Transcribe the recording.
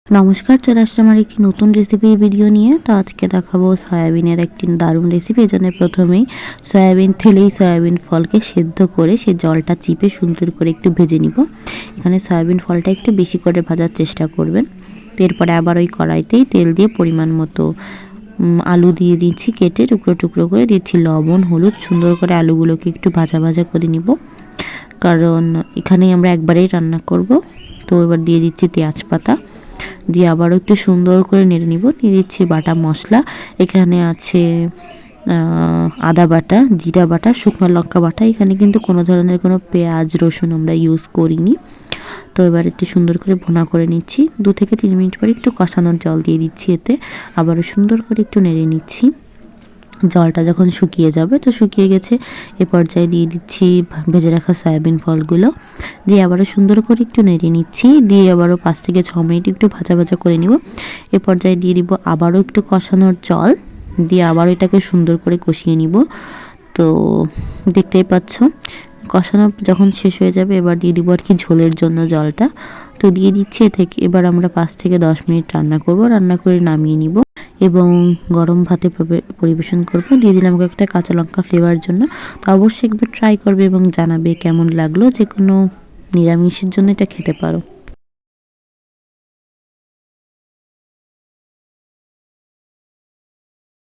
নমস্কার, চলে আসছে আমার একটি নতুন রেসিপির ভিডিও নিয়ে। তো আজকে দেখাবো সয়াবিনের একটি দারুণ রেসিপি। এজন্য প্রথমেই সয়াবিন ফলকে সেদ্ধ করে সে জলটা চিপে সুন্দর করে একটু ভেজে নিব। এখানে সয়াবিন ফলটা একটু বেশি করে ভাজার চেষ্টা করবেন। তো এরপরে আবার ওই কড়াইতেই তেল দিয়ে পরিমাণ মতো আলু দিয়ে দিচ্ছি, কেটে টুকরো টুকরো করে দিচ্ছি লবণ হলুদ। সুন্দর করে আলুগুলোকে একটু ভাজা ভাজা করে নিব, কারণ এখানেই আমরা একবারেই রান্না করব। তো এবার দিয়ে দিচ্ছি তেজপাতা, দিয়ে আবারও একটু সুন্দর করে নেড়ে নিব। নিয়ে দিচ্ছি বাটা মশলা। এখানে আছে আদা বাটা, জিরা বাটা, শুকনো লঙ্কা বাটা। এখানে কিন্তু কোনো ধরনের কোনো পেঁয়াজ রসুন আমরা ইউজ করিনি। তো এবার একটু সুন্দর করে ভুনা করে নিচ্ছি। 2 থেকে 3 মিনিট পরে একটু কষানোর জল দিয়ে দিচ্ছি এতে। আবারও সুন্দর করে একটু নেড়ে নিচ্ছি। জলটা যখন শুকিয়ে যাবে, তো শুকিয়ে গেছে, এ পর্যায়ে দিয়ে দিচ্ছি ভেজে রাখা সয়াবিন ফলগুলো। দিয়ে আবারও সুন্দর করে একটু নেড়ে নিচ্ছি। দিয়ে আবারও 5 থেকে 6 মিনিট একটু ভাজা ভাজা করে নিব। এ পর্যায়ে দিয়ে দিব আবারও একটু কষানোর জল, দিয়ে আবারও এটাকে সুন্দর করে কষিয়ে নিব। তো দেখতেই পাচ্ছ, কষানো যখন শেষ হয়ে যাবে, এবার দিয়ে দিব আর কি ঝোলের জন্য জলটা। তো দিয়ে দিচ্ছি। এ থেকে এবার আমরা 5 থেকে 10 মিনিট রান্না করব। রান্না করে নামিয়ে নিব এবং গরম ভাতে পরিবেশন করব। দিয়ে দিলাম একটা কাঁচা লঙ্কা ফ্লেভার জন্য। তো অবশ্যই একবার ট্রাই করবে এবং জানাবে কেমন লাগলো। যে কোনো নিরামিষের জন্য এটা খেতে পারো।